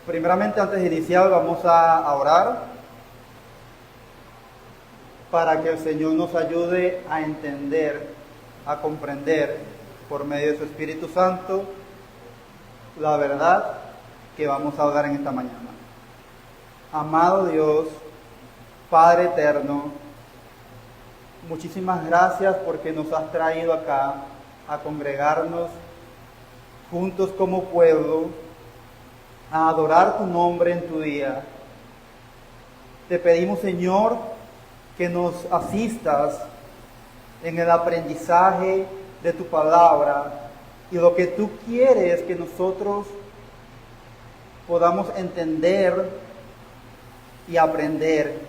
Primeramente, antes de iniciar, vamos a orar para que el Señor nos ayude a entender, a comprender por medio de su Espíritu Santo la verdad que vamos a hablar en esta mañana. Amado Dios, Padre eterno, muchísimas gracias porque nos has traído acá a congregarnos juntos como pueblo, a adorar tu nombre en tu día. Te pedimos, Señor, que nos asistas en el aprendizaje de tu palabra y lo que tú quieres que nosotros podamos entender y aprender.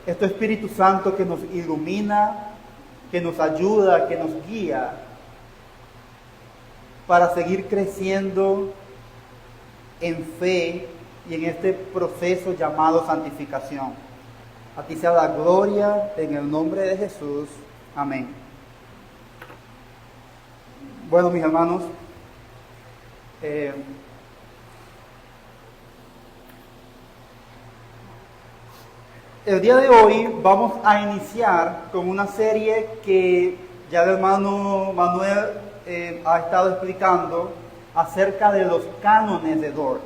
Es tu Espíritu Santo que nos ilumina, que nos ayuda, que nos guía para seguir creciendo en fe y en este proceso llamado santificación. A ti sea la gloria en el nombre de Jesús. Amén. Bueno, mis hermanos, el día de hoy vamos a iniciar con una serie que ya el hermano Manuel ha estado explicando acerca de los cánones de Dort.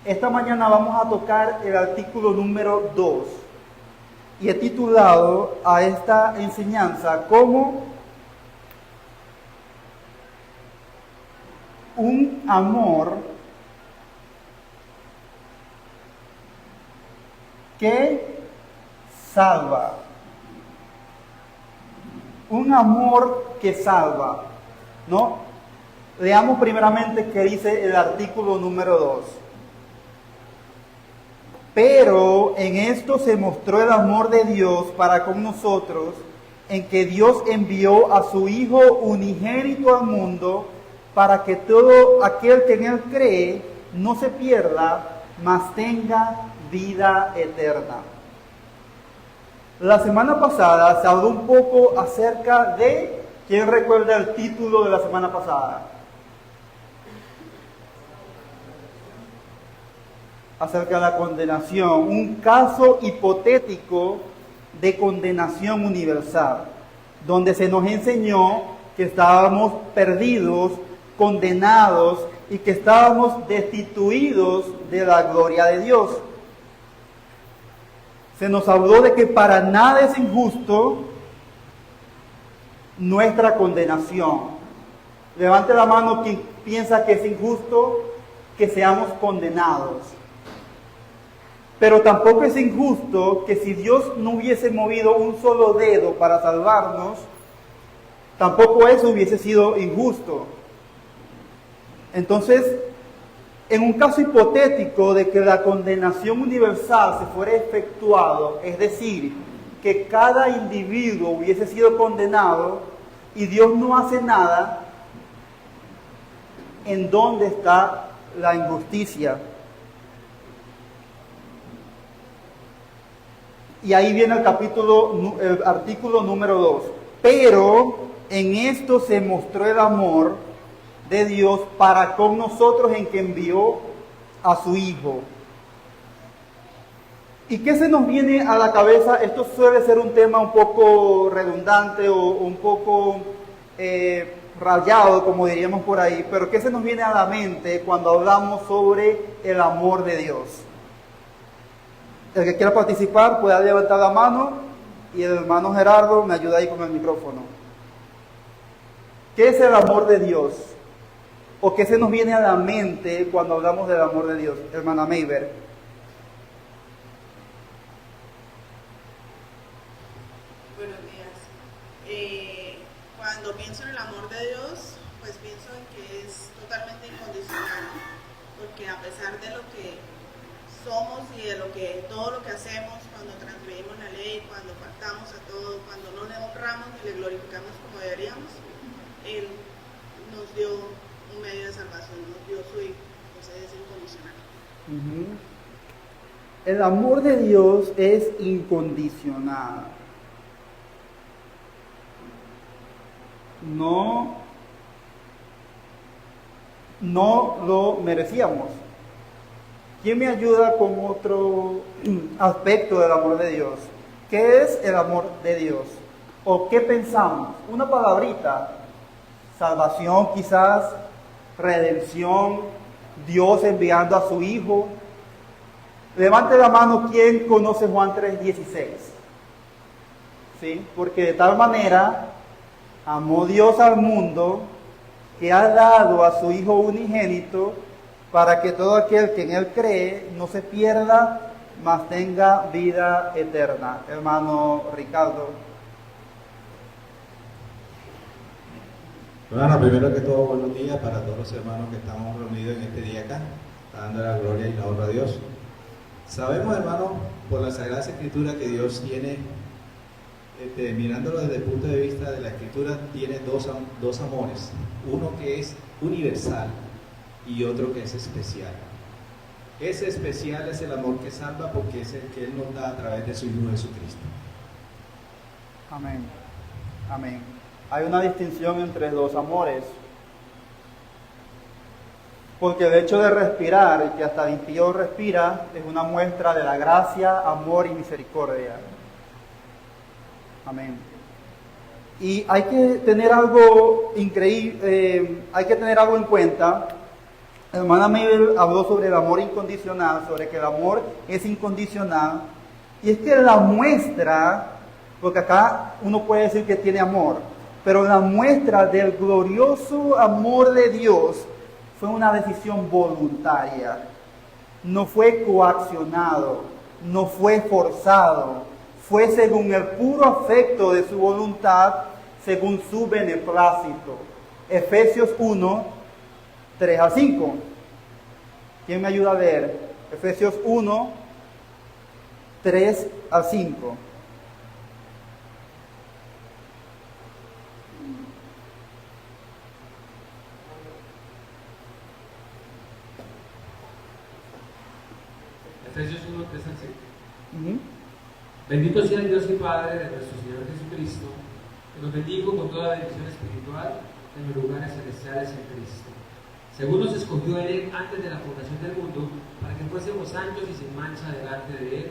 Esta mañana vamos a tocar el artículo número 2 y he titulado a esta enseñanza como un amor que salva. Un amor que salva, ¿no? Leamos primeramente qué dice el artículo número 2. Pero en esto se mostró el amor de Dios para con nosotros, en que Dios envió a su Hijo unigénito al mundo, para que todo aquel que en Él cree no se pierda, mas tenga vida eterna. La semana pasada se habló un poco acerca de, ¿quién recuerda el título de la semana pasada? Acerca de la condenación, un caso hipotético de condenación universal, donde se nos enseñó que estábamos perdidos, condenados y que estábamos destituidos de la gloria de Dios. Se nos habló de que para nada es injusto nuestra condenación. Levante la mano quien piensa que es injusto que seamos condenados. Pero tampoco es injusto que si Dios no hubiese movido un solo dedo para salvarnos, tampoco eso hubiese sido injusto. Entonces, en un caso hipotético de que la condenación universal se fuera efectuado, es decir, que cada individuo hubiese sido condenado y Dios no hace nada, ¿en dónde está la injusticia? Y ahí viene el artículo número 2. Pero en esto se mostró el amor de Dios para con nosotros, en que envió a su Hijo. ¿Y qué se nos viene a la cabeza? Esto suele ser un tema un poco redundante o un poco rayado, como diríamos por ahí, pero ¿qué se nos viene a la mente cuando hablamos sobre el amor de Dios? El que quiera participar puede levantar la mano y el hermano Gerardo me ayuda ahí con el micrófono. ¿Qué es el amor de Dios? ¿O qué se nos viene a la mente cuando hablamos del amor de Dios? Hermana Mayber. Buenos días. Cuando pienso en el amor de Dios, pues pienso en que es totalmente incondicional, porque a pesar de lo que somos y de todo lo que hacemos, cuando transgredimos la ley, cuando faltamos a todo, cuando no le honramos ni le glorificamos como deberíamos, Él nos dio un medio de salvación, nos dio su Hijo. Entonces es incondicional. El amor de Dios es incondicional. No no lo merecíamos. ¿Quién me ayuda con otro aspecto del amor de Dios? ¿Qué es el amor de Dios? ¿O qué pensamos? Una palabrita. Salvación quizás, redención, Dios enviando a su Hijo. Levante la mano quien conoce Juan 3:16. ¿Sí? Porque de tal manera amó Dios al mundo que ha dado a su Hijo unigénito para que todo aquel que en Él cree no se pierda, mas tenga vida eterna. Hermano Ricardo. Hermano, primero que todo, buenos días para todos los hermanos que estamos reunidos en este día acá, dando la gloria y la honra a Dios. Sabemos, hermano, por la Sagrada Escritura que Dios tiene, mirándolo desde el punto de vista de la Escritura, tiene dos amores. Uno que es universal y otro que es especial. Ese especial es el amor que salva porque es el que Él nos da a través de su Hijo Jesucristo. Amén. Amén. Hay una distinción entre los amores. Porque el hecho de respirar, y que hasta el impío respira, es una muestra de la gracia, amor y misericordia. Amén. Y hay que tener algo increíble, hay que tener algo en cuenta. La hermana Mabel habló sobre el amor incondicional, sobre que el amor es incondicional. Y es que la muestra, porque acá uno puede decir que tiene amor, pero la muestra del glorioso amor de Dios fue una decisión voluntaria. No fue coaccionado, no fue forzado, fue según el puro afecto de su voluntad, según su beneplácito. Efesios 1, 3 al 5. ¿Quién me ayuda a leer? Efesios 1, 3 al 5. Efesios 1, 3 al 5. Bendito sea el Dios y Padre de nuestro Señor Jesucristo, que nos bendijo con toda bendición espiritual en los lugares celestiales en Cristo. Según nos escogió Él antes de la fundación del mundo, para que fuésemos santos y sin mancha delante de Él,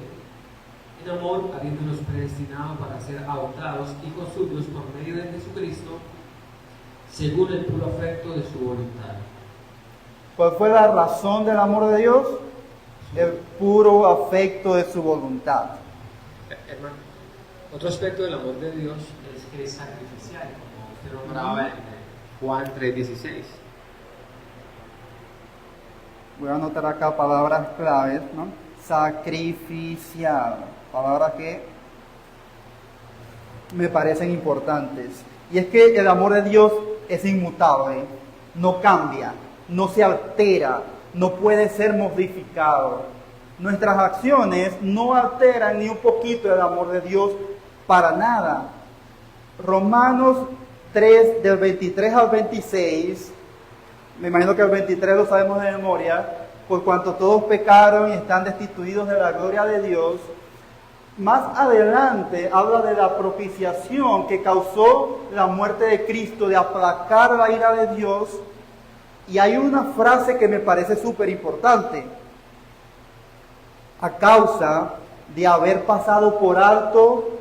en amor, habiéndonos predestinado para ser adoptados hijos suyos por medio de Jesucristo, según el puro afecto de su voluntad. ¿Cuál fue la razón del amor de Dios? El puro afecto de su voluntad. Hermano, otro aspecto del amor de Dios es que es sacrificial, como usted nombraba en Juan 3:16. Voy a anotar acá palabras claves, ¿no? Sacrificial, palabras que me parecen importantes. Y es que el amor de Dios es inmutable, no cambia, no se altera, no puede ser modificado. Nuestras acciones no alteran ni un poquito el amor de Dios para nada. Romanos 3, del 23 al 26, me imagino que el 23 lo sabemos de memoria, por cuanto todos pecaron y están destituidos de la gloria de Dios. Más adelante habla de la propiciación que causó la muerte de Cristo, de aplacar la ira de Dios. Y hay una frase que me parece súper importante. A causa de haber pasado por alto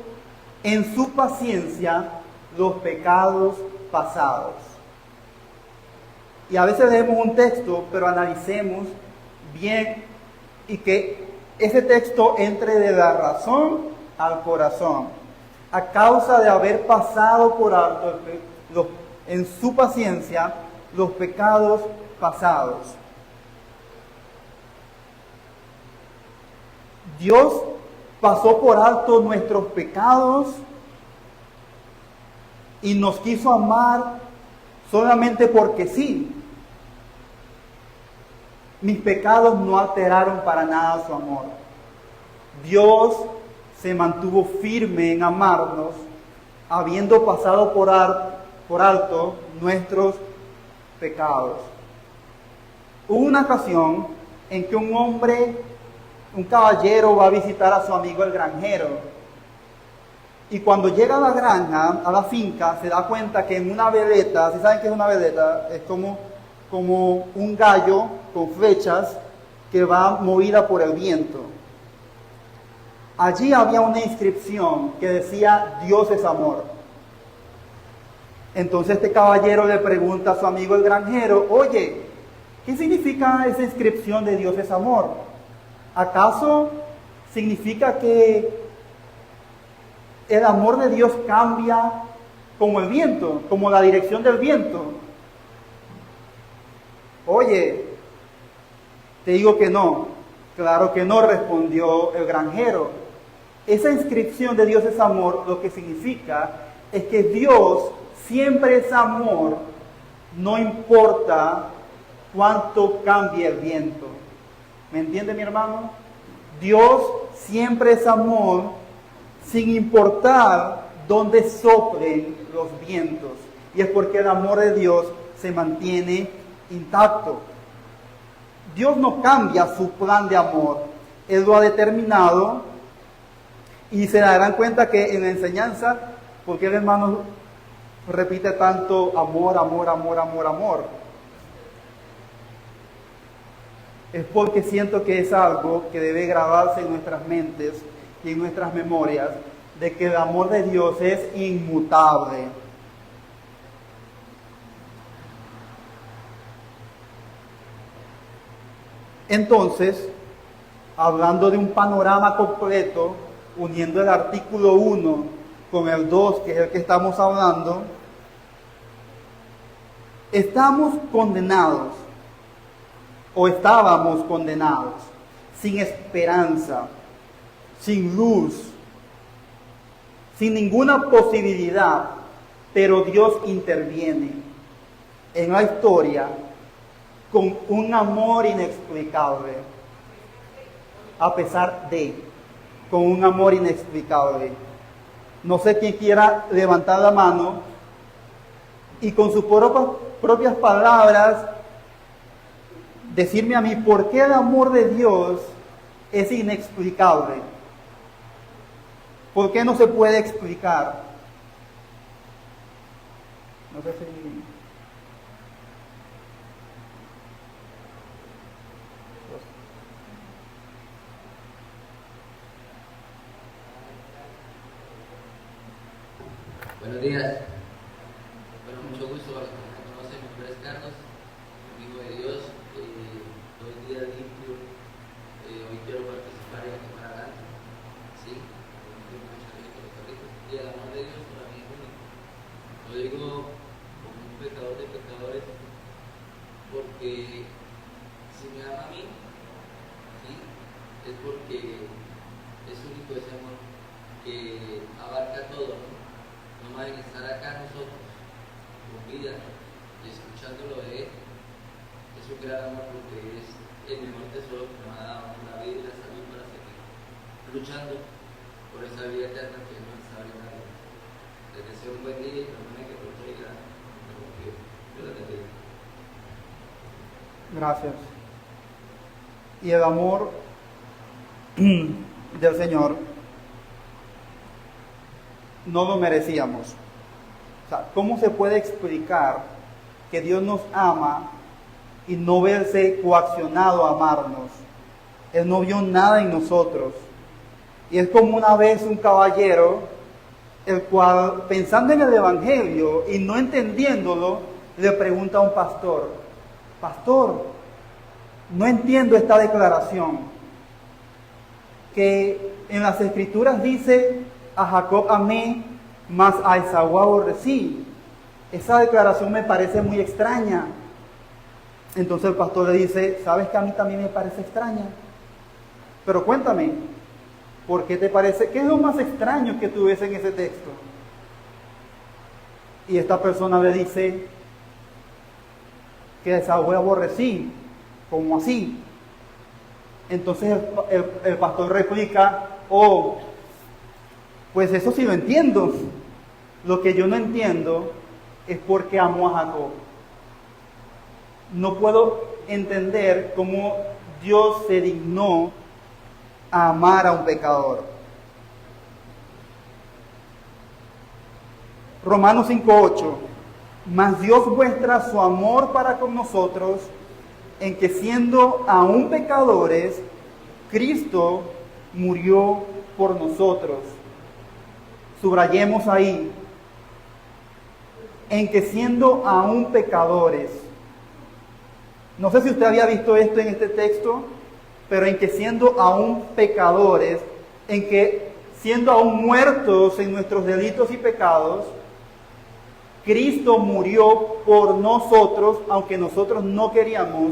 en su paciencia los pecados pasados. Y a veces leemos un texto, pero analicemos bien y que ese texto entre de la razón al corazón. A causa de haber pasado por alto en su paciencia los pecados pasados. Dios pasó por alto nuestros pecados y nos quiso amar solamente porque sí. Mis pecados no alteraron para nada su amor. Dios se mantuvo firme en amarnos, habiendo pasado por alto nuestros pecados. Hubo una ocasión en que un caballero va a visitar a su amigo el granjero. Y cuando llega a la granja, a la finca, se da cuenta que en una veleta, ¿sí saben qué es una veleta? Es como como un gallo con flechas que va movida por el viento. Allí había una inscripción que decía: Dios es amor. Entonces este caballero le pregunta a su amigo el granjero: oye, ¿qué significa esa inscripción de Dios es amor? ¿Acaso significa que el amor de Dios cambia como el viento, como la dirección del viento? Oye, te digo que no. Claro que no, respondió el granjero. Esa inscripción de Dios es amor, lo que significa es que Dios siempre es amor, no importa cuánto cambie el viento. ¿Me entiende, mi hermano? Dios siempre es amor, sin importar dónde soplen los vientos. Y es porque el amor de Dios se mantiene intacto. Dios no cambia su plan de amor. Él lo ha determinado, y se darán cuenta que en la enseñanza, porque el hermano repite tanto amor, amor, amor, amor, amor. Es porque siento que es algo que debe grabarse en nuestras mentes y en nuestras memorias, de que el amor de Dios es inmutable. Entonces, hablando de un panorama completo, uniendo el artículo 1 con el 2, que es el que estamos hablando, estamos condenados, o estábamos condenados, sin esperanza, sin luz, sin ninguna posibilidad, pero Dios interviene en la historia con un amor inexplicable, a pesar de, con un amor inexplicable. No sé quién quiera levantar la mano y con sus propias palabras decirme a mí por qué el amor de Dios es inexplicable. ¿Por qué no se puede explicar? No sé si... Buenos días. Bueno, mucho gusto para los que me conocen. Mi nombre es Carlos, amigo de Dios. Hoy día limpio. Hoy quiero participar en la Cámara Grande. Sí, y el amor de Dios para mí es único. Lo digo como un pecador de pecadores, porque si me ama a mí, ¿sí? Es porque es único ese amor que abarca todo, ¿no? No más en estar acá nosotros, con vida y escuchándolo de Él. Es un gran amor porque es el mejor tesoro que me ha dado la vida y la salud para seguir luchando por esa vida eterna que no está brindando. Les deseo un buen día y perdone que por todo y gracias. Dios les bendiga. Gracias. Y el amor del Señor no lo merecíamos. O sea, ¿cómo se puede explicar que Dios nos ama y no verse coaccionado a amarnos? Él no vio nada en nosotros. Y es como una vez un caballero, el cual, pensando en el Evangelio y no entendiéndolo, le pregunta a un pastor: pastor, no entiendo esta declaración, que en las Escrituras dice: a Jacob amé, mas a Esaú aborrecí. Esa declaración me parece muy extraña. Entonces el pastor le dice: ¿sabes que a mí también me parece extraña? Pero cuéntame, ¿por qué te parece? ¿Qué es lo más extraño que tú ves en ese texto? Y esta persona le dice que a Esaú aborrecí. ¿Cómo así? Entonces el pastor replica: oh, pues eso sí lo entiendo. Lo que yo no entiendo es por qué amó a Jacob. No puedo entender cómo Dios se dignó a amar a un pecador. Romanos 5:8 Mas Dios muestra su amor para con nosotros en que siendo aún pecadores, Cristo murió por nosotros. Subrayemos ahí, en que siendo aún pecadores. No sé si usted había visto esto en este texto, pero en que siendo aún pecadores, en que siendo aún muertos en nuestros delitos y pecados, Cristo murió por nosotros, aunque nosotros no queríamos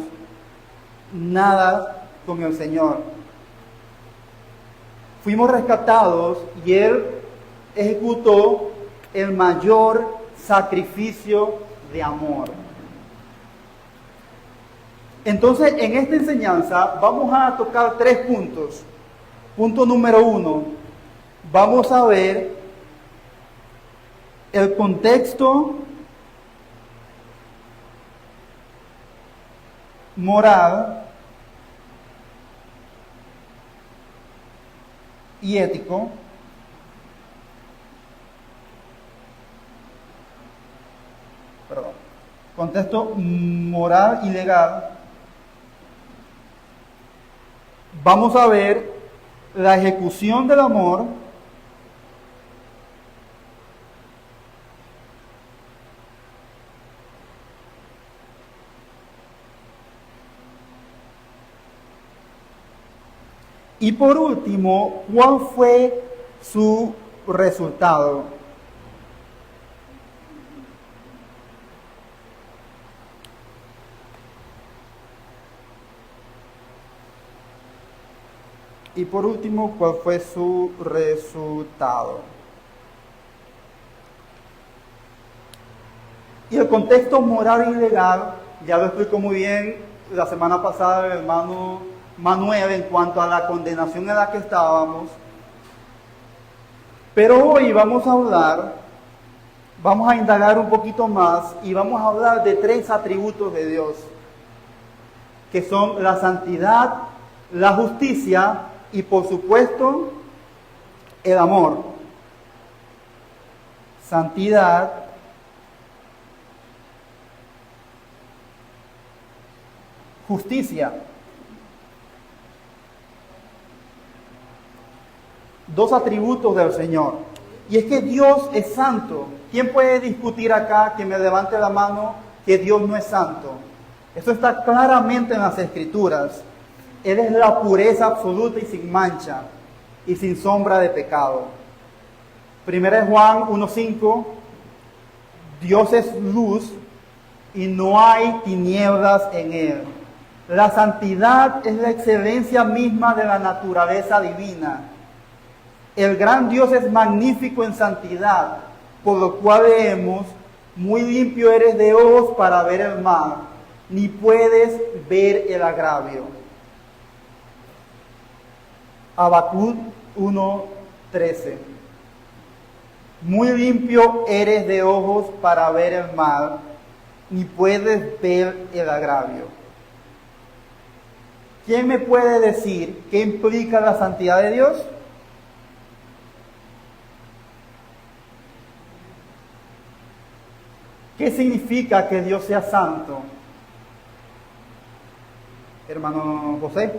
nada con el Señor. Fuimos rescatados y Él ejecutó el mayor sacrificio de amor. Entonces, en esta enseñanza vamos a tocar 3 puntos. Punto número 1, vamos a ver el contexto moral y ético contexto moral y legal. Vamos a ver la ejecución del amor y por último, ¿cuál fue su resultado? Y por último, ¿cuál fue su resultado? Y el contexto moral y legal, ya lo explicó muy bien la semana pasada el hermano Manuel en cuanto a la condenación en la que estábamos. Pero hoy vamos a indagar un poquito más y vamos a hablar de 3 atributos de Dios, que son la santidad, la justicia y por supuesto el amor. Santidad, justicia. 2 atributos del Señor. Y es que Dios es santo. ¿Quién puede discutir acá, que me levante la mano, que Dios no es santo? Eso está claramente en las Escrituras. Él es la pureza absoluta y sin mancha y sin sombra de pecado. 1 Juan 1:5, Dios es luz y no hay tinieblas en Él. La santidad es la excelencia misma de la naturaleza divina. El gran Dios es magnífico en santidad, por lo cual leemos, muy limpio eres de ojos para ver el mal, ni puedes ver el agravio. Habacuc 1:13. Muy limpio eres de ojos para ver el mal, ni puedes ver el agravio. ¿Quién me puede decir qué implica la santidad de Dios? ¿Qué significa que Dios sea santo? Hermano José.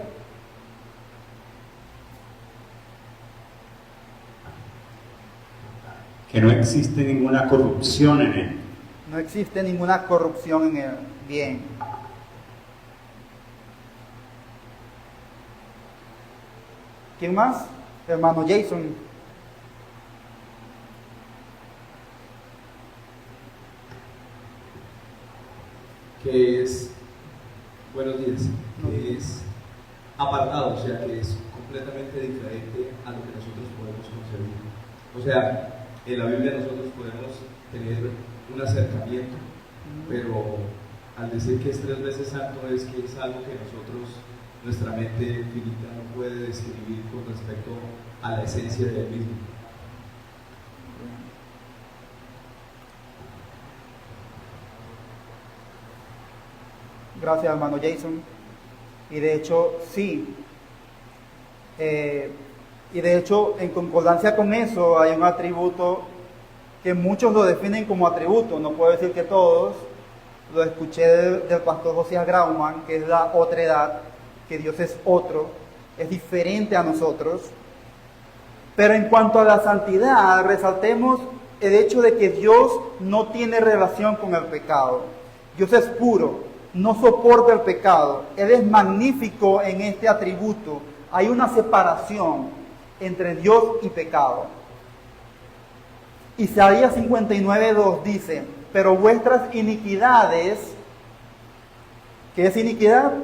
Que no existe ninguna corrupción en Él. No existe ninguna corrupción en Él. Bien. ¿Quién más? Hermano Jason. Que es, buenos días, que es apartado, o sea, que es completamente diferente a lo que nosotros podemos concebir. O sea, en la Biblia nosotros podemos tener un acercamiento, pero al decir que es 3 veces santo es que es algo que nosotros, nuestra mente finita no puede describir con respecto a la esencia de él mismo. Gracias, hermano Jason. Y de hecho, sí. Y de hecho, en concordancia con eso, hay un atributo que muchos lo definen como atributo, no puedo decir que todos. Lo escuché del pastor Josías Grauman, que es la otra edad, que Dios es otro, es diferente a nosotros. Pero en cuanto a la santidad, resaltemos el hecho de que Dios no tiene relación con el pecado. Dios es puro, no soporta el pecado. Él es magnífico en este atributo. Hay una separación entre Dios y pecado. Isaías 59:2 dice: pero vuestras iniquidades, ¿qué es iniquidad?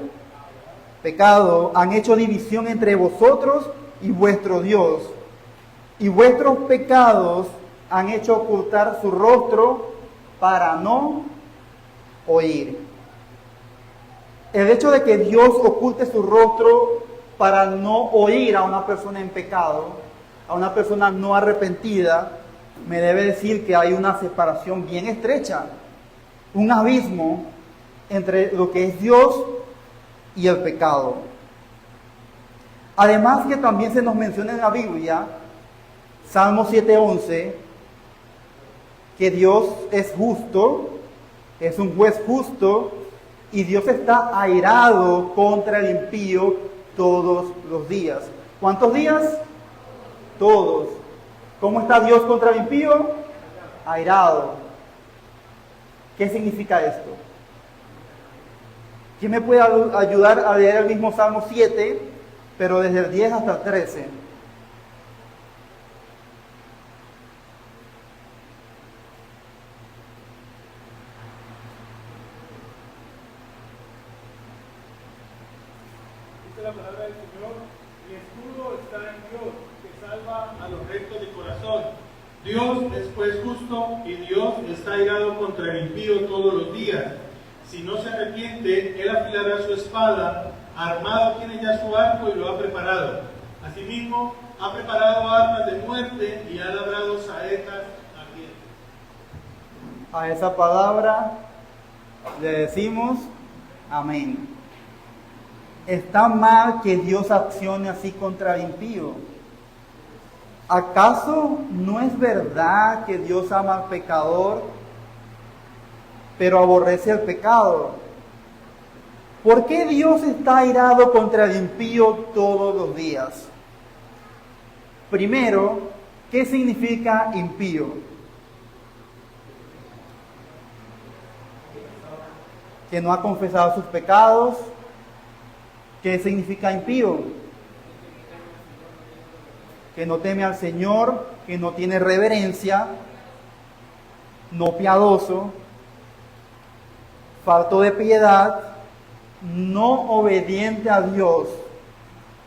Pecado, han hecho división entre vosotros y vuestro Dios. Y vuestros pecados han hecho ocultar su rostro para no oír. El hecho de que Dios oculte su rostro para no oír a una persona en pecado, a una persona no arrepentida, me debe decir que hay una separación bien estrecha, un abismo entre lo que es Dios y el pecado. Además que también se nos menciona en la Biblia, Salmo 7:11, que Dios es justo, es un juez justo, y Dios está airado contra el impío todos los días. ¿Cuántos días? Todos. ¿Cómo está Dios contra el impío? Airado. ¿Qué significa esto? ¿Quién me puede ayudar a leer el mismo Salmo 7, pero desde el 10 hasta el 13? La palabra del Señor: mi escudo está en Dios, que salva a los rectos de corazón. Dios es juez justo y Dios está airado contra el impío todos los días. Si no se arrepiente, él afilará su espada, armado tiene ya su arco y lo ha preparado. Asimismo, ha preparado armas de muerte y ha labrado saetas ardientes. A esa palabra le decimos amén. ¿Está mal que Dios accione así contra el impío? ¿Acaso no es verdad que Dios ama al pecador, pero aborrece el pecado? ¿Por qué Dios está airado contra el impío todos los días? Primero, ¿qué significa impío? Que no ha confesado sus pecados. ¿Qué significa impío? Que no teme al Señor, que no tiene reverencia, no piadoso, falto de piedad, no obediente a Dios,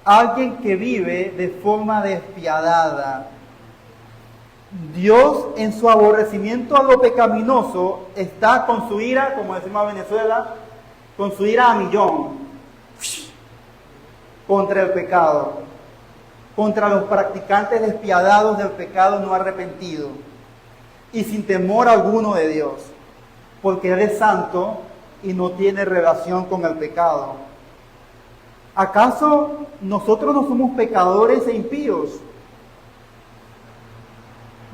alguien que vive de forma despiadada. Dios, en su aborrecimiento a lo pecaminoso, está con su ira, como decimos en Venezuela, con su ira a millón, contra el pecado, contra los practicantes despiadados del pecado no arrepentido y sin temor alguno de Dios, porque Él es santo y no tiene relación con el pecado. ¿Acaso nosotros no somos pecadores e impíos?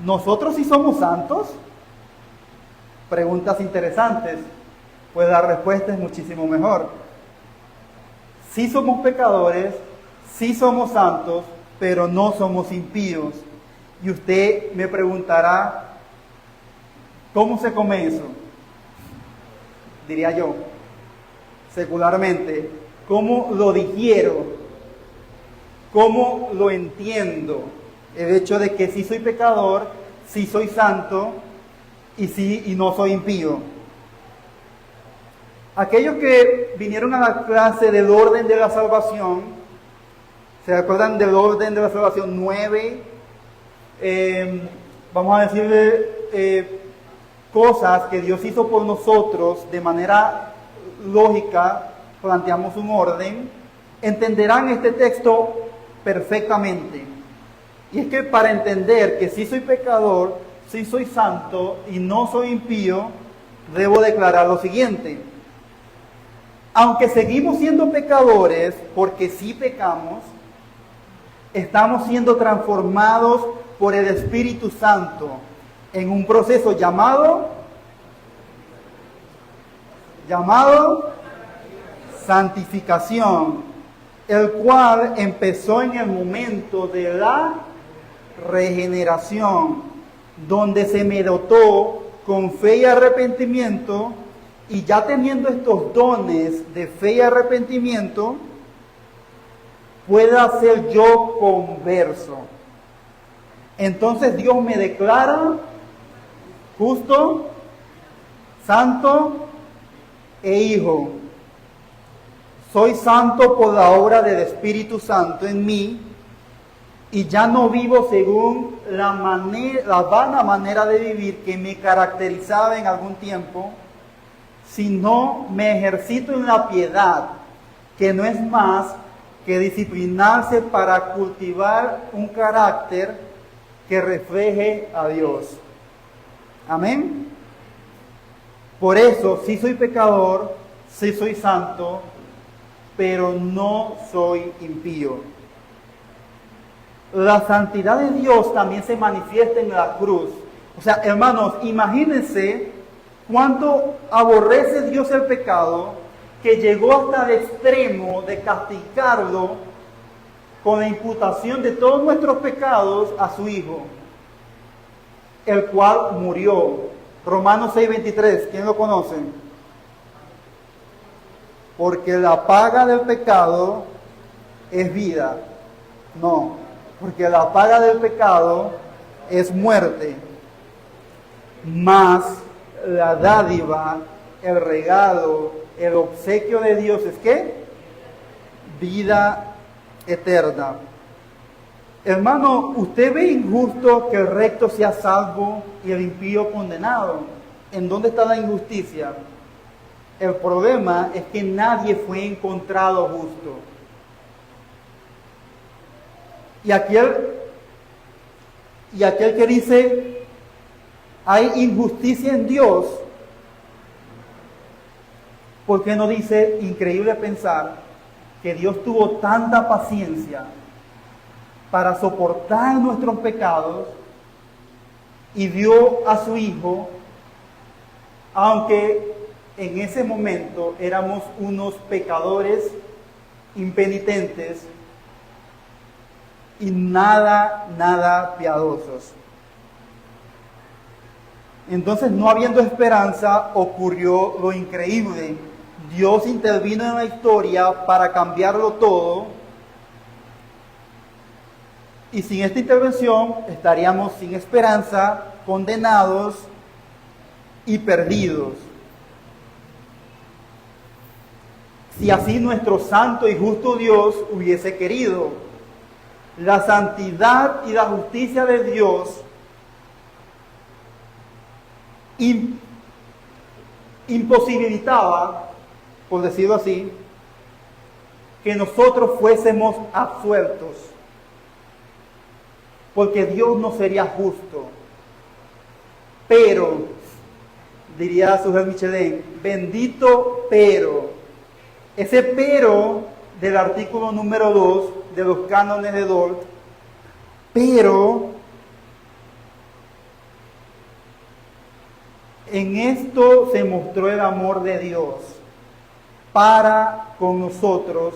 ¿Nosotros sí somos santos? Preguntas interesantes, pues la respuesta es muchísimo mejor. Sí somos pecadores, sí somos santos, pero no somos impíos. Y usted me preguntará, ¿cómo se come eso? Diría yo, secularmente, ¿cómo lo digiero? ¿Cómo lo entiendo? El hecho de que sí soy pecador, sí soy santo y no soy impío. Aquellos que vinieron a la clase del orden de la salvación, ¿se acuerdan del orden de la salvación 9? Vamos a decirle cosas que Dios hizo por nosotros de manera lógica, planteamos un orden, entenderán este texto perfectamente. Y es que para entender que sí soy pecador, sí soy santo y no soy impío, debo declarar lo siguiente. Aunque seguimos siendo pecadores, porque sí pecamos, estamos siendo transformados por el Espíritu Santo. en un proceso llamado santificación, el cual empezó en el momento de la regeneración, donde se me dotó con fe y arrepentimiento, y ya teniendo estos dones de fe y arrepentimiento, pueda ser yo converso. Entonces Dios me declara justo, santo e hijo. Soy santo por la obra del Espíritu Santo en mí, y ya no vivo según la vana manera de vivir que me caracterizaba en algún tiempo, sino me ejercito en la piedad, que no es más que disciplinarse para cultivar un carácter que refleje a Dios. Amén. Por eso, sí soy pecador, sí soy santo, pero no soy impío. La santidad de Dios también se manifiesta en la cruz. O sea, hermanos, imagínense cuánto aborrece Dios el pecado, que llegó hasta el extremo de castigarlo con la imputación de todos nuestros pecados a su Hijo, el cual murió. Romanos 6:23, ¿quién lo conoce? Porque la paga del pecado es vida. No, porque la paga del pecado es muerte. Mas la dádiva, el regalo, el obsequio de Dios es ¿qué? Vida eterna. Hermano, ¿usted ve injusto que el recto sea salvo y el impío condenado? ¿En dónde está la injusticia? El problema es que nadie fue encontrado justo. Y aquel que dice, hay injusticia en Dios, ¿por qué no dice, increíble pensar, que Dios tuvo tanta paciencia para soportar nuestros pecados y dio a su Hijo, aunque en ese momento éramos unos pecadores impenitentes y nada piadosos? Entonces, no habiendo esperanza, ocurrió lo increíble. Dios intervino en la historia para cambiarlo todo. Y sin esta intervención estaríamos sin esperanza, condenados y perdidos. Si así nuestro santo y justo Dios hubiese querido. La santidad y la justicia de Dios imposibilitaba, por decirlo así, que nosotros fuésemos absueltos, porque Dios no sería justo. Pero, diría Sujel Michelin, bendito pero. Ese pero del artículo número 2 de los cánones de Dort, pero en esto se mostró el amor de Dios para con nosotros,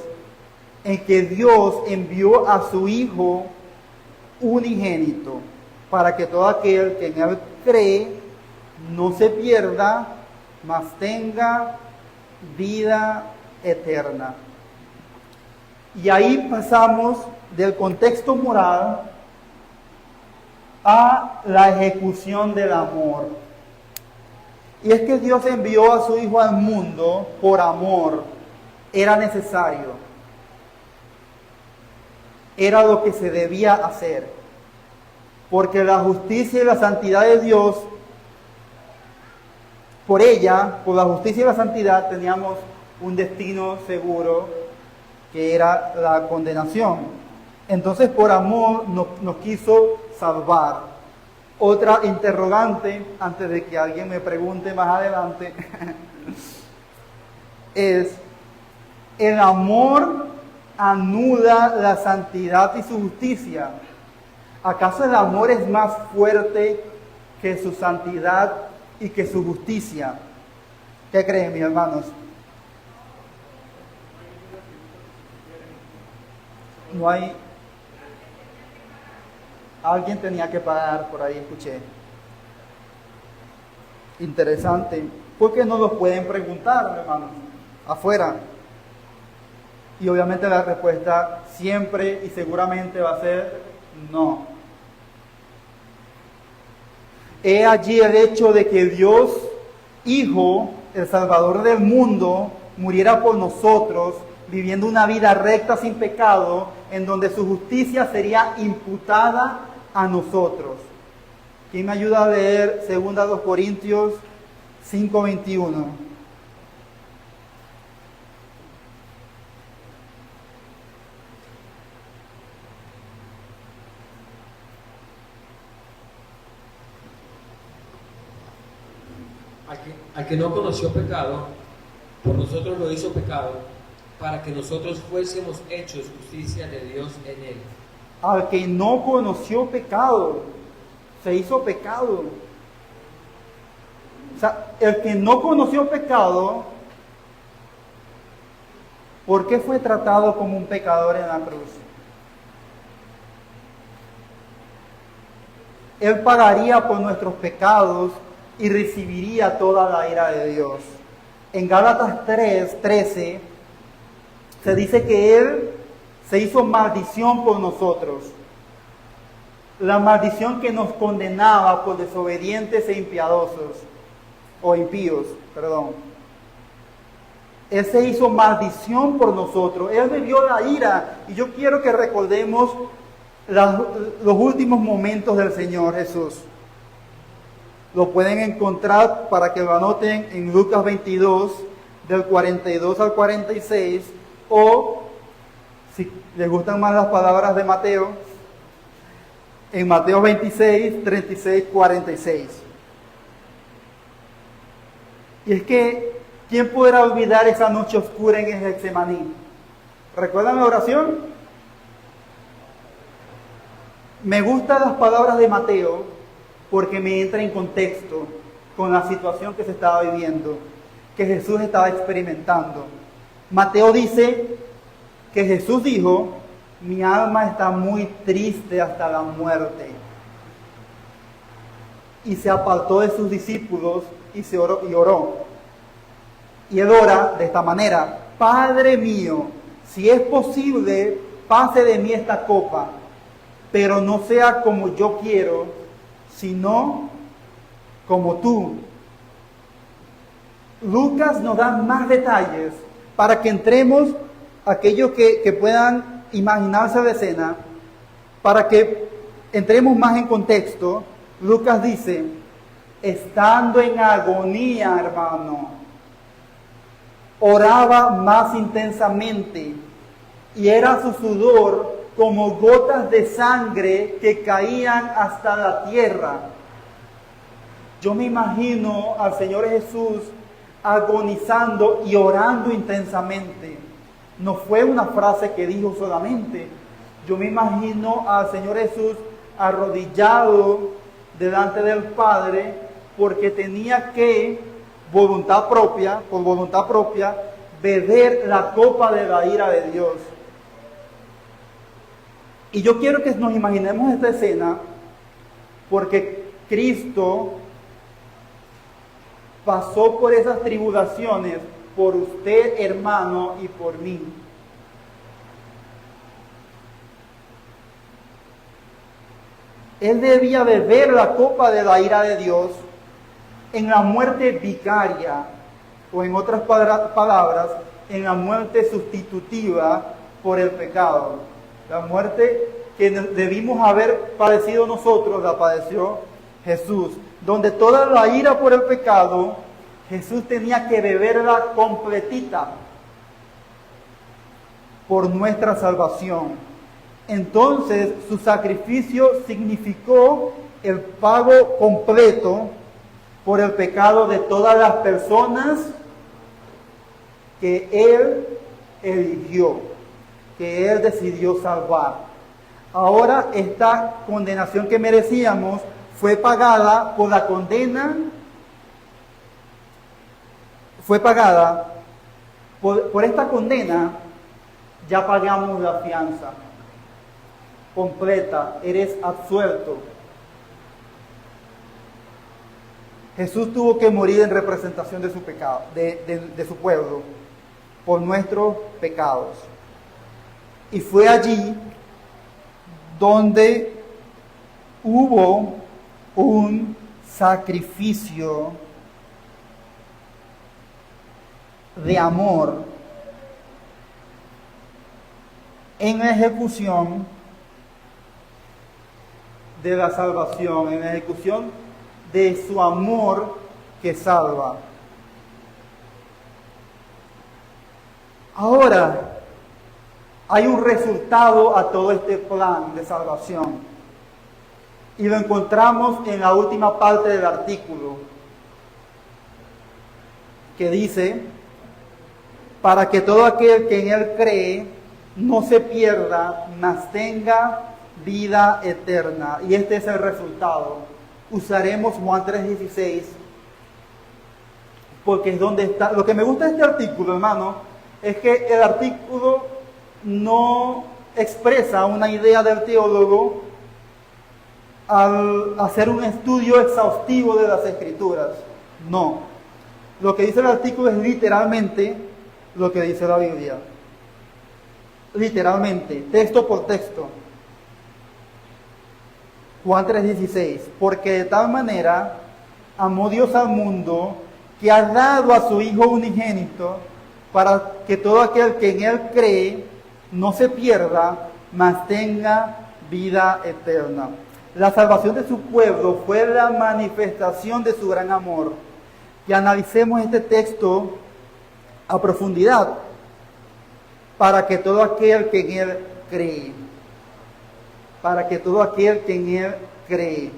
en que Dios envió a su Hijo unigénito, para que todo aquel que en él cree no se pierda, mas tenga vida eterna. Y ahí pasamos del contexto moral a la ejecución del amor. Y es que Dios envió a su Hijo al mundo por amor. Era necesario. Era lo que se debía hacer. Porque la justicia y la santidad de Dios, por ella, por la justicia y la santidad, teníamos un destino seguro, que era la condenación. Entonces, por amor nos quiso salvar. Otra interrogante, antes de que alguien me pregunte más adelante, es: ¿el amor anula la santidad y su justicia? ¿Acaso el amor es más fuerte que su santidad y que su justicia. ¿Qué creen, mis hermanos? No hay... Alguien tenía que pagar, por ahí escuché. Interesante. ¿Por qué no los pueden preguntar, hermanos? Afuera. Y obviamente la respuesta siempre y seguramente va a ser no. He allí el hecho de que Dios, Hijo, el Salvador del mundo, muriera por nosotros, viviendo una vida recta sin pecado, en donde su justicia sería imputada a nosotros. ¿Quién me ayuda a leer 2 Corintios 5:21? Al que no conoció pecado, por nosotros lo hizo pecado, para que nosotros fuésemos hechos justicia de Dios en él. Al que no conoció pecado, se hizo pecado. O sea, el que no conoció pecado, ¿por qué fue tratado como un pecador en la cruz? Él pagaría por nuestros pecados y recibiría toda la ira de Dios. En Gálatas 3:13 se dice que Él se hizo maldición por nosotros. La maldición que nos condenaba por desobedientes e impiedosos, o impíos, perdón. Él se hizo maldición por nosotros. Él bebió la ira. Y yo quiero que recordemos los últimos momentos del Señor Jesús. Lo pueden encontrar, para que lo anoten, en Lucas 22, del 42 al 46, o, si les gustan más las palabras de Mateo, en Mateo 26, 36, 46. Y es que, ¿quién podrá olvidar esa noche oscura en el Getsemaní? ¿Recuerdan la oración? Me gustan las palabras de Mateo porque me entra en contexto con la situación que se estaba viviendo, que Jesús estaba experimentando. Mateo dice que Jesús dijo: mi alma está muy triste hasta la muerte. Y se apartó de sus discípulos y oró. Y él ora de esta manera: Padre mío, si es posible, pase de mí esta copa, pero no sea como yo quiero, sino como tú. Lucas nos da más detalles para que entremos, aquellos que puedan imaginarse la escena, para que entremos más en contexto. Lucas dice: estando en agonía, hermano, oraba más intensamente, y era su sudor como gotas de sangre que caían hasta la tierra. Yo me imagino al Señor Jesús agonizando y orando intensamente. No fue una frase que dijo solamente. Yo me imagino al Señor Jesús arrodillado delante del Padre, porque tenía que, por voluntad propia, beber la copa de la ira de Dios. Y yo quiero que nos imaginemos esta escena, porque Cristo pasó por esas tribulaciones por usted, hermano, y por mí. Él debía beber la copa de la ira de Dios en la muerte vicaria, o en otras palabras, en la muerte sustitutiva por el pecado. La muerte que debimos haber padecido nosotros, la padeció Jesús. Donde toda la ira por el pecado, Jesús tenía que beberla completita por nuestra salvación. Entonces, su sacrificio significó el pago completo por el pecado de todas las personas que Él eligió, que Él decidió salvar. Ahora, esta condenación que merecíamos fue pagada por la condena, fue pagada por esta condena, ya pagamos la fianza completa, eres absuelto. Jesús tuvo que morir en representación de su pecado, de su pueblo, por nuestros pecados. Y fue allí donde hubo un sacrificio de amor en la ejecución de la salvación, en la ejecución de su amor que salva. Ahora, hay un resultado a todo este plan de salvación. Y lo encontramos en la última parte del artículo, que dice, para que todo aquel que en él cree no se pierda, mas tenga vida eterna. Y este es el resultado. Usaremos Juan 3:16, porque es donde está. Lo que me gusta de este artículo, hermano, es que el artículo no expresa una idea del teólogo al hacer un estudio exhaustivo de las Escrituras. No. Lo que dice el artículo es literalmente lo que dice la Biblia. Literalmente, texto por texto. Juan 3:16, porque de tal manera amó Dios al mundo que ha dado a su Hijo unigénito para que todo aquel que en él cree no se pierda, mas tenga vida eterna. La salvación de su pueblo fue la manifestación de su gran amor. Y analicemos este texto a profundidad, para que todo aquel que en él cree, para que todo aquel que en él cree.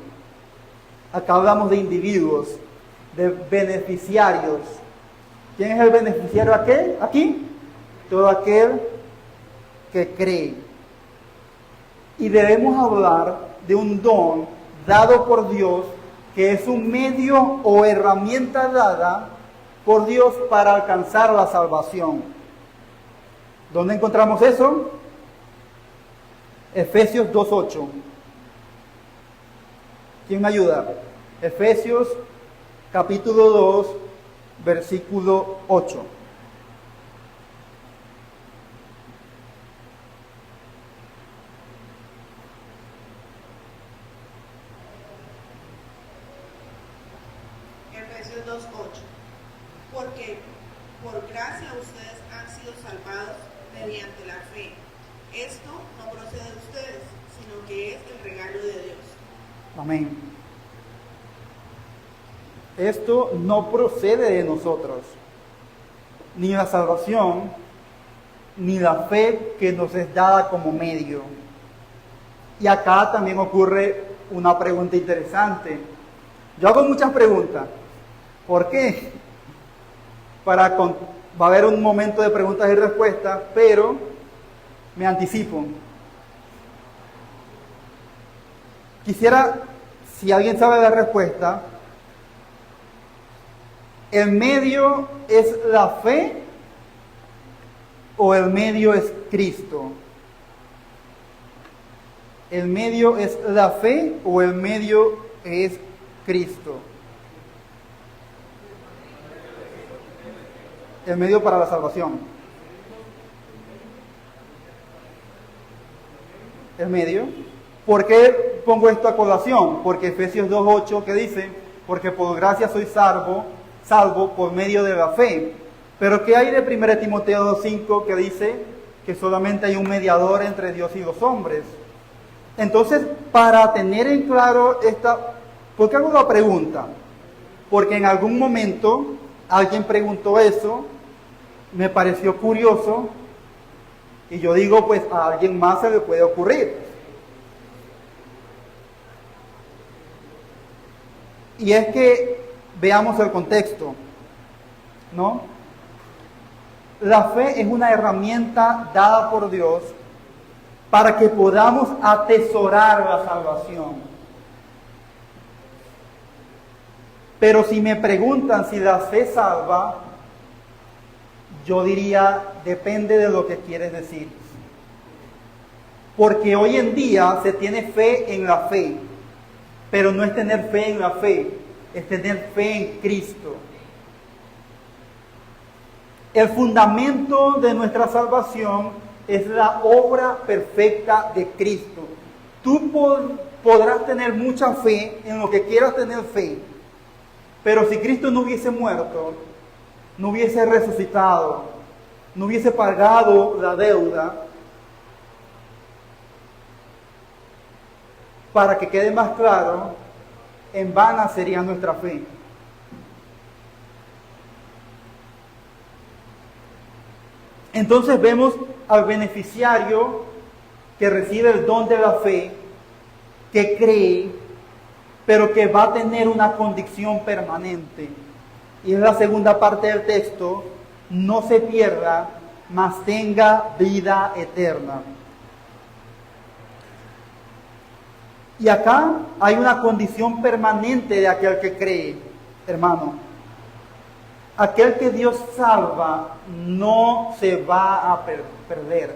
Acá hablamos de individuos, de beneficiarios. ¿Quién es el beneficiario aquí? Todo aquel que cree. Y debemos hablar de un don dado por Dios, que es un medio o herramienta dada por Dios para alcanzar la salvación. ¿Dónde encontramos eso? Efesios 2:8. ¿Quién me ayuda? Efesios capítulo 2, versículo 8. Efesios 2:8. Porque por gracia ustedes han sido salvados mediante la fe. Esto no procede de ustedes, sino que es el regalo de Dios. Amén. Esto no procede de nosotros, ni la salvación, ni la fe que nos es dada como medio. Y acá también ocurre una pregunta interesante. Yo hago muchas preguntas. ¿Por qué? Va a haber un momento de preguntas y respuestas, pero me anticipo. Quisiera, si alguien sabe la respuesta, ¿el medio es la fe o el medio es Cristo? ¿El medio es la fe o el medio es Cristo? El medio para la salvación. El medio. ¿Por qué pongo esto a colación? Porque Efesios 2:8 que dice, porque por gracia soy salvo por medio de la fe. Pero ¿qué hay de 1 Timoteo 2:5 que dice que solamente hay un mediador entre Dios y los hombres? Entonces, para tener en claro ¿por qué hago la pregunta? Porque en algún momento alguien preguntó eso, me pareció curioso, y yo digo, pues a alguien más se le puede ocurrir. Y es que veamos el contexto, ¿no? La fe es una herramienta dada por Dios para que podamos atesorar la salvación. Pero si me preguntan si la fe salva, yo diría, depende de lo que quieres decir. Porque hoy en día se tiene fe en la fe, pero no es tener fe en la fe, es tener fe en Cristo. El fundamento de nuestra salvación es la obra perfecta de Cristo. Tú podrás tener mucha fe en lo que quieras tener fe, pero si Cristo no hubiese muerto, no hubiese resucitado, no hubiese pagado la deuda, para que quede más claro, en vana sería nuestra fe. Entonces vemos al beneficiario que recibe el don de la fe, que cree, pero que va a tener una condición permanente. Y es la segunda parte del texto: no se pierda, mas tenga vida eterna. Y acá hay una condición permanente de aquel que cree, hermano. Aquel que Dios salva no se va a perder.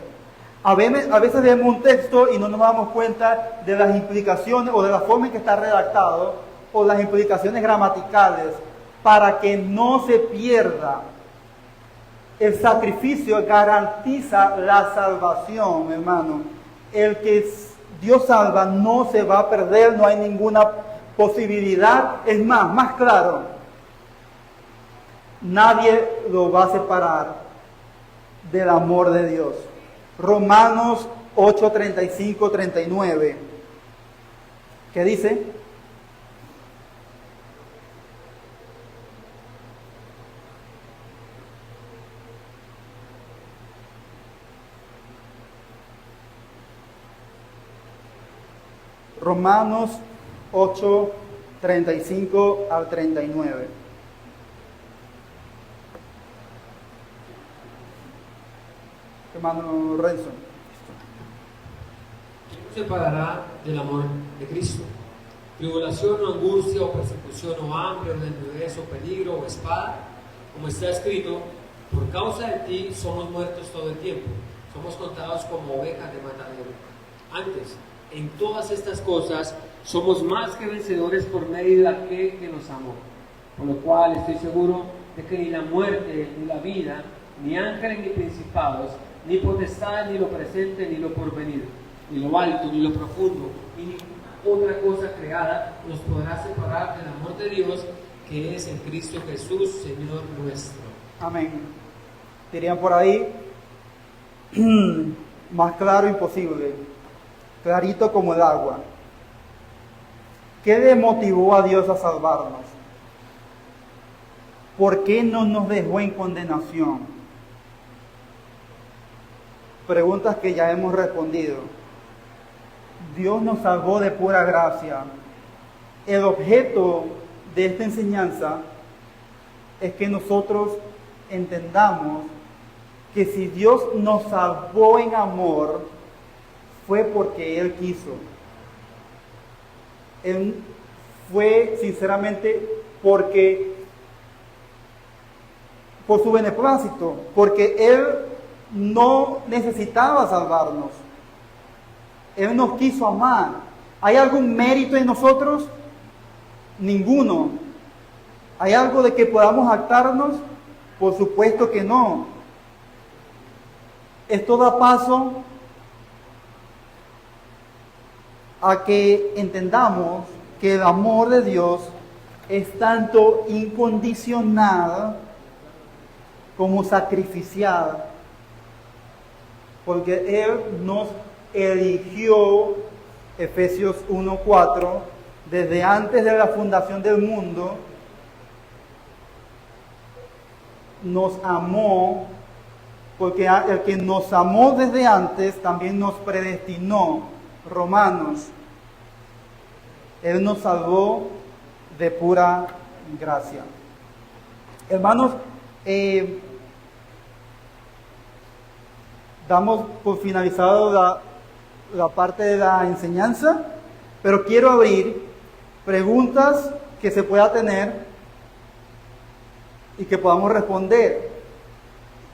A veces leemos un texto y no nos damos cuenta de las implicaciones o de la forma en que está redactado o las implicaciones gramaticales para que no se pierda. El sacrificio garantiza la salvación, hermano. El que Dios salva no se va a perder, no hay ninguna posibilidad. Es más claro, nadie lo va a separar del amor de Dios. Romanos 8, 35, 39. ¿Qué dice? Romanos 8, 35 al 39. Hermano Renzo. ¿Quién nos separará del amor de Cristo? Tribulación o angustia o persecución o hambre o desnudez o peligro o espada, como está escrito, por causa de ti somos muertos todo el tiempo, somos contados como ovejas de matadero. Antes, en todas estas cosas somos más que vencedores por medio de aquel que nos amó, por lo cual estoy seguro de que ni la muerte ni la vida, ni ángeles ni principados, ni potestades, ni lo presente, ni lo porvenir, ni lo alto, ni lo profundo, ni ninguna otra cosa creada nos podrá separar del amor de Dios que es en Cristo Jesús, Señor nuestro. Amén. Dirían por ahí, más claro imposible, clarito como el agua. ¿Qué le motivó a Dios a salvarnos? ¿Por qué no nos dejó en condenación? Preguntas que ya hemos respondido. Dios nos salvó de pura gracia. El objeto de esta enseñanza es que nosotros entendamos que si Dios nos salvó en amor, fue porque Él quiso. Él fue sinceramente por su beneplácito, porque Él no necesitaba salvarnos. Él nos quiso amar. ¿Hay algún mérito en nosotros? Ninguno. ¿Hay algo de que podamos jactarnos? Por supuesto que no. Esto da paso a que entendamos que el amor de Dios es tanto incondicional como sacrificial, porque Él nos eligió, Efesios 1:4, desde antes de la fundación del mundo, nos amó, porque el que nos amó desde antes también nos predestinó. Romanos. Él nos salvó de pura gracia. Hermanos, damos por finalizado la parte de la enseñanza, pero quiero abrir preguntas que se pueda tener y que podamos responder.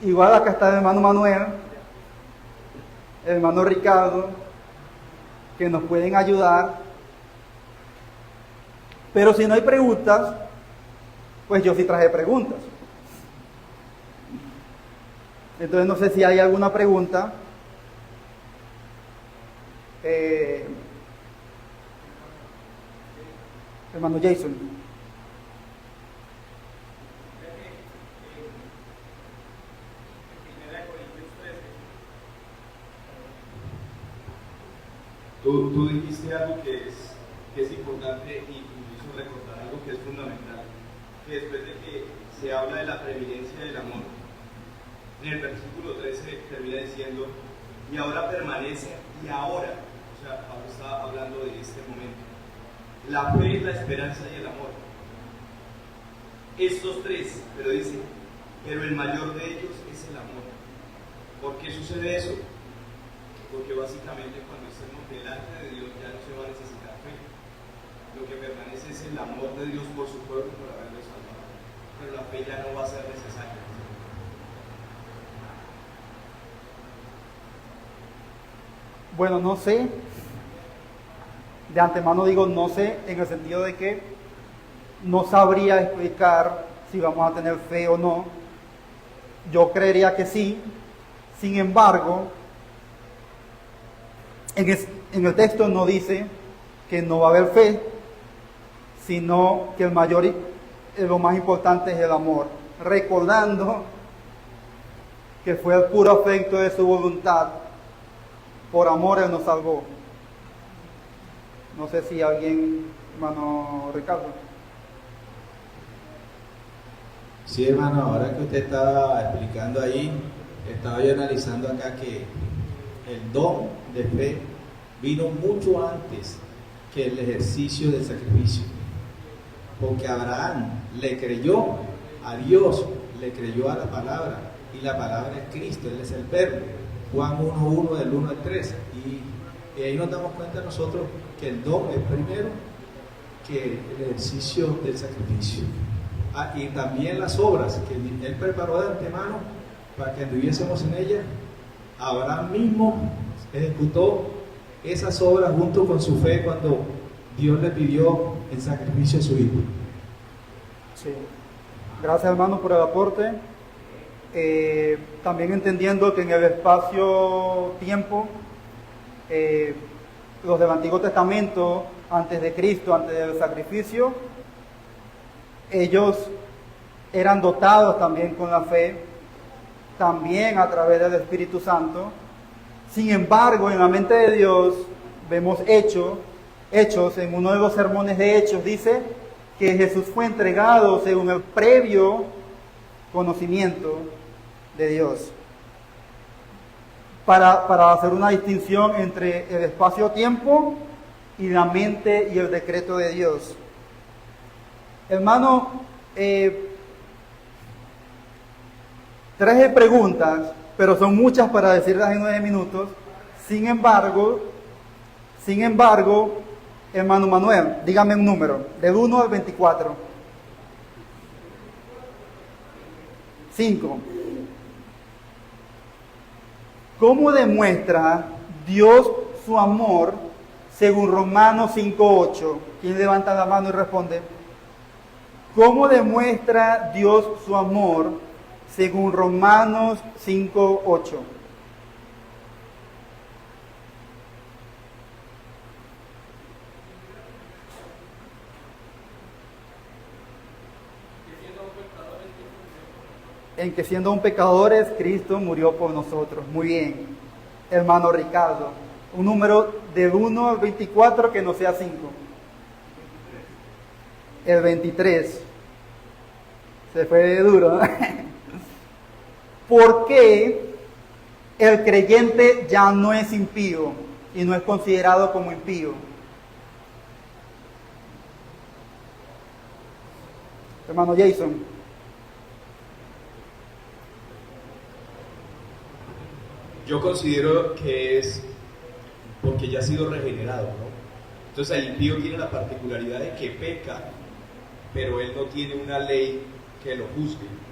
Igual acá está el hermano Manuel, el hermano Ricardo, que nos pueden ayudar. Pero si no hay preguntas, pues yo sí traje preguntas. Entonces no sé si hay alguna pregunta. Hermano Jason. Tú dijiste algo que es importante y me hizo recordar algo que es fundamental, que después de que se habla de la preeminencia del amor, en el versículo 13 termina diciendo, y ahora permanece, y ahora, o sea, Pablo está hablando de este momento, la fe, la esperanza y el amor. Estos tres, pero dice, pero el mayor de ellos es el amor. ¿Por qué sucede eso? Porque básicamente cuando estemos delante de Dios ya no se va a necesitar fe. Lo que permanece es el amor de Dios por su pueblo y por haberlo salvado. Pero la fe ya no va a ser necesaria. Bueno, no sé. De antemano digo no sé, en el sentido de que no sabría explicar si vamos a tener fe o no. Yo creería que sí. Sin embargo, en el texto no dice que no va a haber fe, sino que lo más importante es el amor. Recordando que fue el puro afecto de su voluntad. Por amor Él nos salvó. No sé si alguien, hermano Ricardo. Sí, hermano, ahora que usted estaba explicando ahí, estaba yo analizando acá que el don de fe vino mucho antes que el ejercicio del sacrificio. Porque Abraham le creyó a Dios, le creyó a la palabra, y la palabra es Cristo, Él es el verbo. Juan 1:1 del 1 al 3. Y ahí nos damos cuenta nosotros que el don es primero que el ejercicio del sacrificio. Y también las obras que Él preparó de antemano para que anduviésemos en ellas. Abraham mismo ejecutó esas obras junto con su fe cuando Dios le pidió el sacrificio de su hijo. Sí. Gracias, hermano, por el aporte. También entendiendo que en el espacio-tiempo, los del Antiguo Testamento, antes de Cristo, antes del sacrificio, ellos eran dotados también con la fe, también a través del Espíritu Santo. Sin embargo, en la mente de Dios vemos Hechos, en uno de los sermones de Hechos, dice que Jesús fue entregado según el previo conocimiento de Dios. Para hacer una distinción entre el espacio-tiempo y la mente y el decreto de Dios. Hermano, traje preguntas, pero son muchas para decirlas en 9 minutos. Sin embargo, hermano Manuel, dígame un número, del 1 al 24. 5. ¿Cómo demuestra Dios su amor según Romanos 5:8? ¿Quién levanta la mano y responde? ¿Cómo demuestra Dios su amor según Romanos 5:8? En que siendo un pecadores, Cristo murió por nosotros. Muy bien, hermano Ricardo. Un número del 1 al 24 que no sea 5. El 23. Se fue duro, ¿no? ¿Por qué el creyente ya no es impío y no es considerado como impío? Hermano Jason. Yo considero que es porque ya ha sido regenerado, ¿no? Entonces el impío tiene la particularidad de que peca, pero él no tiene una ley que lo juzguen.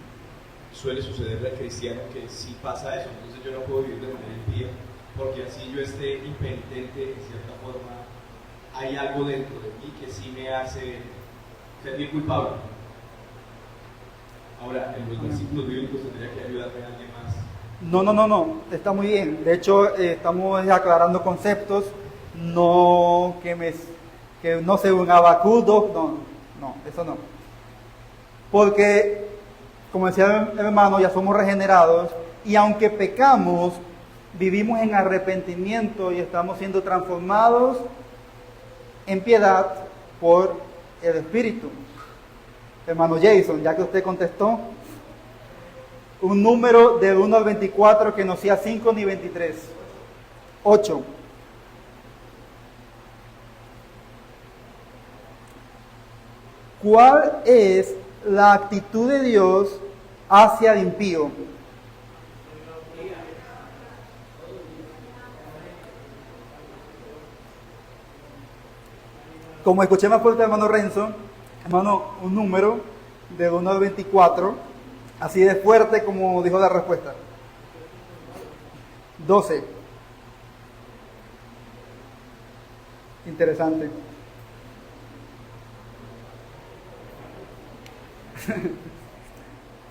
Suele sucederle al cristiano que sí pasa eso, entonces yo no puedo vivir de manera impía, porque así yo esté impenitente, en cierta forma, hay algo dentro de mí que sí me hace sentir culpable. Ahora, en los versículos bíblicos tendría que ayudarme a alguien más. No, está muy bien. De hecho, estamos aclarando conceptos, no que no sea un Habacuc 2, no, eso no. Porque, como decía el hermano, ya somos regenerados y aunque pecamos, vivimos en arrepentimiento y estamos siendo transformados en piedad por el Espíritu. Hermano Jason, ya que usted contestó, un número del 1 al 24 que no sea 5 ni 23. 8. ¿Cuál es la actitud de Dios hacia el impío? Como escuché más fuerte al hermano Renzo, hermano, un número de 1 al 24, así de fuerte como dijo la respuesta. 12. Interesante.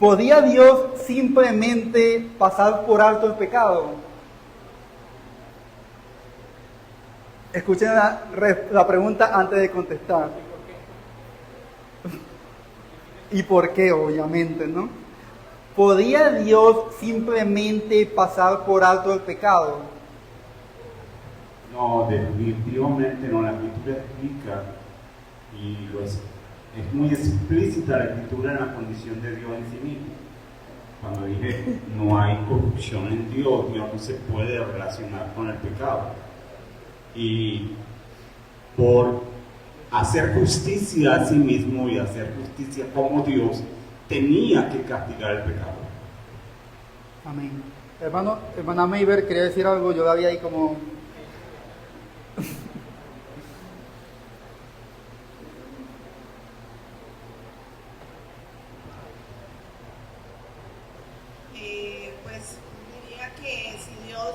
¿Podía Dios simplemente pasar por alto el pecado? Escuchen la pregunta antes de contestar. ¿Y por qué? Obviamente, ¿no? ¿Podía Dios simplemente pasar por alto el pecado? No, definitivamente no. La Escritura explica y es muy explícita la Escritura en la condición de Dios en sí mismo. Cuando dije no hay corrupción en Dios, Dios no se puede relacionar con el pecado. Y por hacer justicia a sí mismo y hacer justicia como Dios, tenía que castigar el pecado. Amén. Hermana Mayber, quería decir algo, yo la vi ahí como... Pues diría que si Dios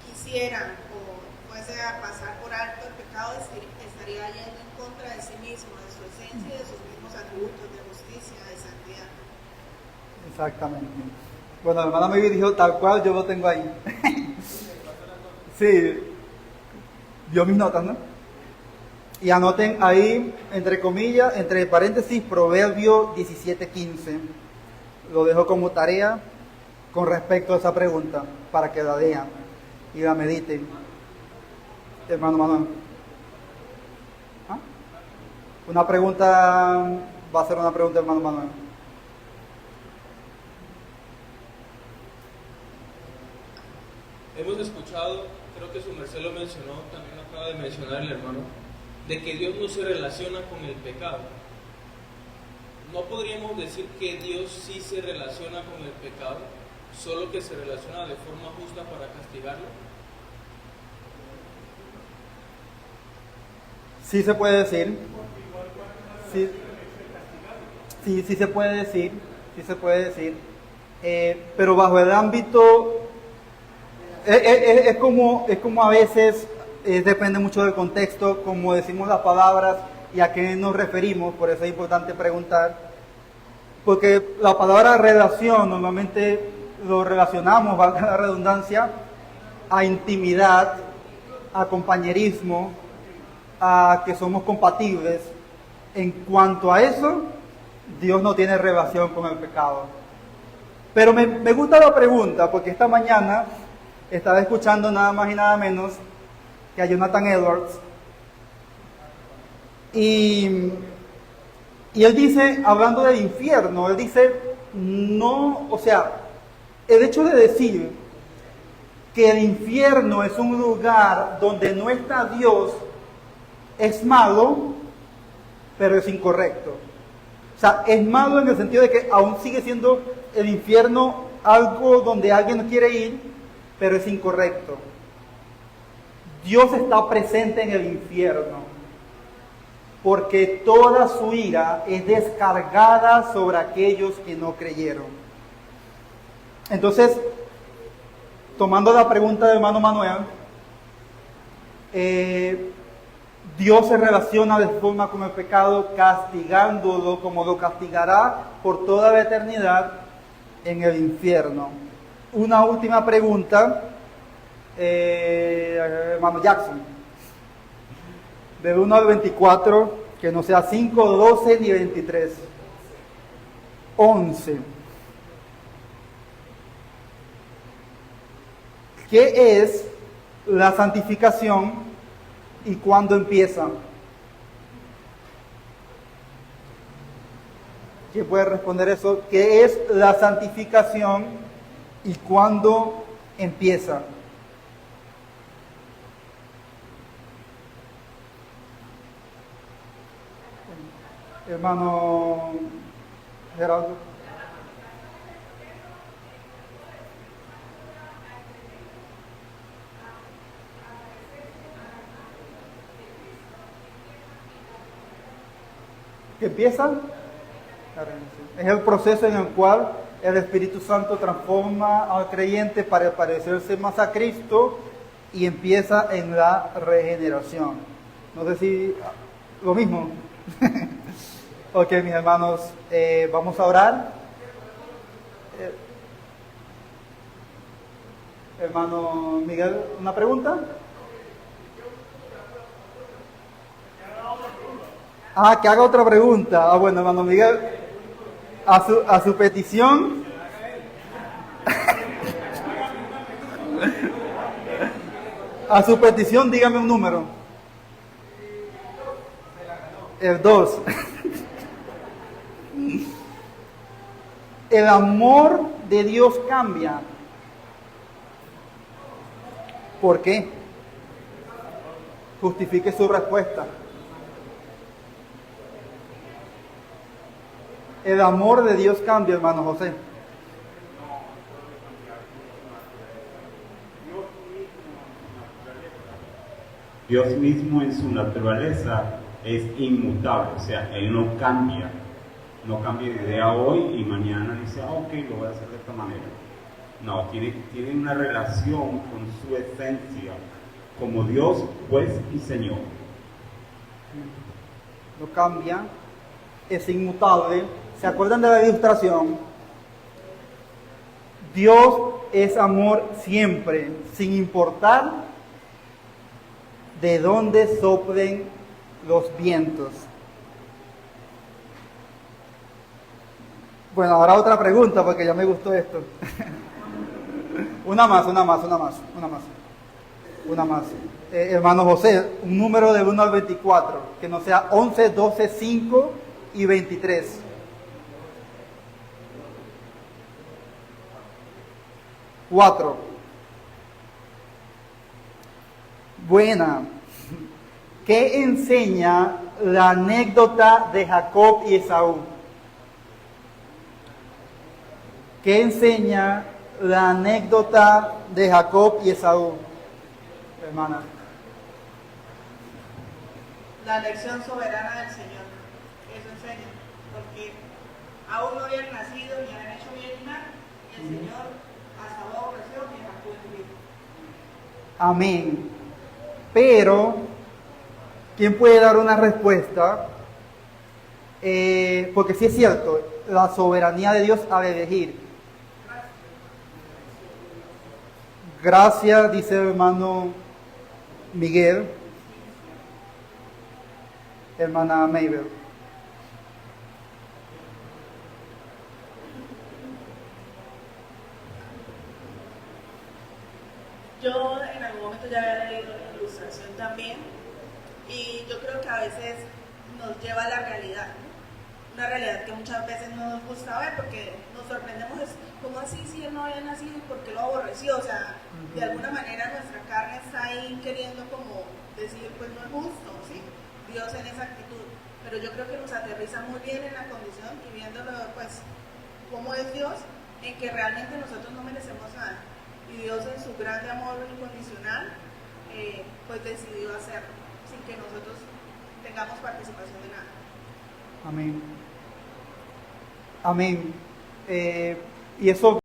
quisiera o fuese a pasar por alto el pecado, estaría yendo en contra de sí mismo, de su esencia y de sus mismos atributos de justicia, de santidad. Exactamente. Bueno, la hermana Maybe dijo tal cual, yo lo tengo ahí. Sí, dio mis notas, ¿no? Y anoten ahí, entre comillas, entre paréntesis, Proverbio 17:15. Lo dejo como tarea con respecto a esa pregunta, para que la lean y la mediten. Hermano Manuel. ¿Ah? Una pregunta, va a ser una pregunta, hermano Manuel. Hemos escuchado, creo que su merced lo mencionó, también lo acaba de mencionar el hermano, de que Dios no se relaciona con el pecado. No podríamos decir que Dios sí se relaciona con el pecado, solo que se relaciona de forma justa para castigarlo. Sí se puede decir. Sí se puede decir. Sí se puede decir. Pero bajo el ámbito... Es como a veces, depende mucho del contexto, como decimos las palabras y a qué nos referimos, por eso es importante preguntar. Porque la palabra relación normalmente lo relacionamos, valga la redundancia, a intimidad, a compañerismo, a que somos compatibles. En cuanto a eso, Dios no tiene relación con el pecado. Pero me gusta la pregunta, porque esta mañana estaba escuchando nada más y nada menos que a Jonathan Edwards. Y él dice, hablando del infierno, él dice, no, o sea, el hecho de decir que el infierno es un lugar donde no está Dios es malo, pero es incorrecto. O sea, es malo en el sentido de que aún sigue siendo el infierno algo donde alguien no quiere ir, pero es incorrecto. Dios está presente en el infierno. porque toda su ira es descargada sobre aquellos que no creyeron. Entonces, tomando la pregunta del hermano Manuel, Dios se relaciona de forma con el pecado, castigándolo como lo castigará por toda la eternidad en el infierno. Una última pregunta, hermano Jackson, del 1 al 24, que no sea 5, 12 ni 23. 11. ¿Qué es la santificación y cuándo empieza? ¿Quién puede responder eso? ¿Qué es la santificación y cuándo empieza? Hermano Gerardo. ¿Qué empieza? Es el proceso en el cual el Espíritu Santo transforma al creyente para parecerse más a Cristo y empieza en la regeneración. No sé si lo mismo. Ok, mis hermanos, vamos a orar. Hermano Miguel, ¿una pregunta? Que haga otra pregunta. Bueno, hermano Miguel, a su petición. A su petición, dígame un número. El 2. El amor de Dios cambia. ¿Por qué? Justifique su respuesta. El amor de Dios cambia, hermano José. Dios mismo en su naturaleza es inmutable, o sea, Él no cambia. No cambia de idea hoy y mañana dice, ok, lo voy a hacer de esta manera. No, tiene una relación con su esencia como Dios, juez y Señor. No cambia, es inmutable. ¿Se acuerdan de la ilustración? Dios es amor siempre, sin importar de dónde soplen los vientos. Bueno, ahora otra pregunta porque ya me gustó esto. Una más. Hermano José, un número de 1 al 24, que no sea 11, 12, 5 y 23. Cuatro. Buena. ¿Qué enseña la anécdota de Jacob y Esaú? ¿Qué enseña la anécdota de Jacob y Esaú, hermana? La elección soberana del Señor. Eso enseña. Porque aún no habían nacido ni habían hecho bien ni mal. Y el Señor hasta aborreció y Jacob es hijo. Amén. Pero, ¿quién puede dar una respuesta? Porque sí es cierto, la soberanía de Dios ha de elegir. Gracias, dice el hermano Miguel. Hermana Mabel. Yo en algún momento ya había leído la ilustración también y yo creo que a veces nos lleva a la realidad, ¿no? Una realidad que muchas veces no nos gusta ver porque nos sorprendemos, es como así si él no había nacido y por qué lo aborreció, o sea, de alguna manera nuestra carne está ahí queriendo como decir, pues no es justo, ¿sí? Dios en esa actitud, pero yo creo que nos aterriza muy bien en la condición y viéndolo pues cómo es Dios, en que realmente nosotros no merecemos nada. Y Dios en su grande amor incondicional, pues decidió hacerlo, sin que nosotros tengamos participación de nada. Amén. Amén. Y eso